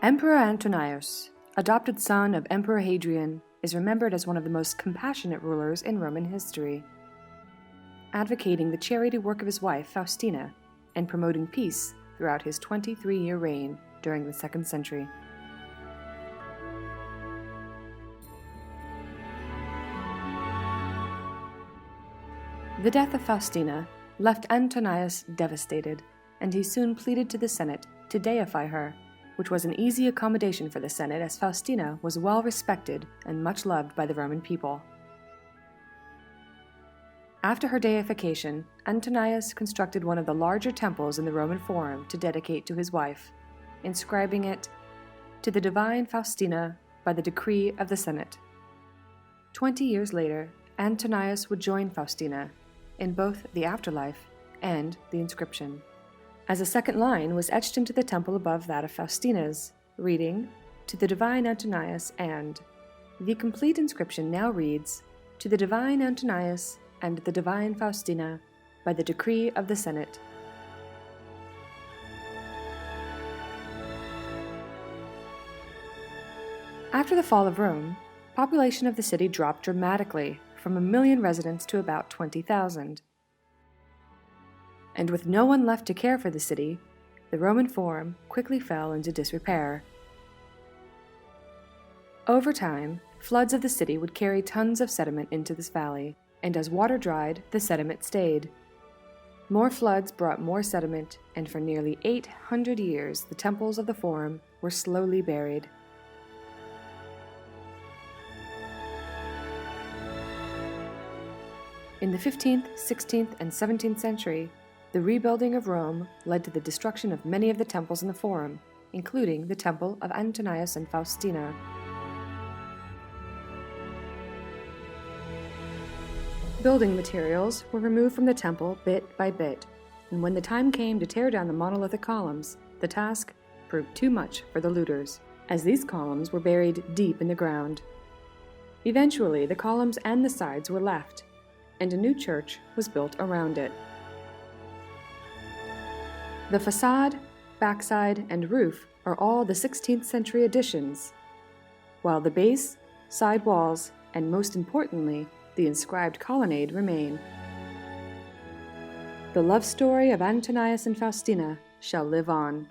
Emperor Antonius, adopted son of Emperor Hadrian, is remembered as one of the most compassionate rulers in Roman history, advocating the charity work of his wife Faustina and promoting peace throughout his 23-year reign during the 2nd century. The death of Faustina left Antonius devastated, and he soon pleaded to the Senate to deify her, which was an easy accommodation for the Senate as Faustina was well respected and much loved by the Roman people. After her deification, Antonius constructed one of the larger temples in the Roman Forum to dedicate to his wife, inscribing it, "To the divine Faustina, by the decree of the Senate." 20 years later, Antonius would join Faustina in both the afterlife and the inscription, as a second line was etched into the temple above that of Faustina's, reading, "To the divine Antonius and." The complete inscription now reads, "To the divine Antonius and the divine Faustina, by the decree of the Senate." After the fall of Rome, population of the city dropped dramatically from 1 million residents to about 20,000. And with no one left to care for the city, the Roman Forum quickly fell into disrepair. Over time, floods of the city would carry tons of sediment into this valley, and as water dried, the sediment stayed. More floods brought more sediment, and for nearly 800 years the temples of the Forum were slowly buried. In the 15th, 16th, and 17th century, the rebuilding of Rome led to the destruction of many of the temples in the Forum, including the Temple of Antonius and Faustina. Building materials were removed from the temple bit by bit, and when the time came to tear down the monolithic columns, the task proved too much for the looters, as these columns were buried deep in the ground. Eventually, the columns and the sides were left, and a new church was built around it. The facade, backside, and roof are all the 16th century additions, while the base, side walls, and most importantly, the inscribed colonnade remain. The love story of Antonius and Faustina shall live on.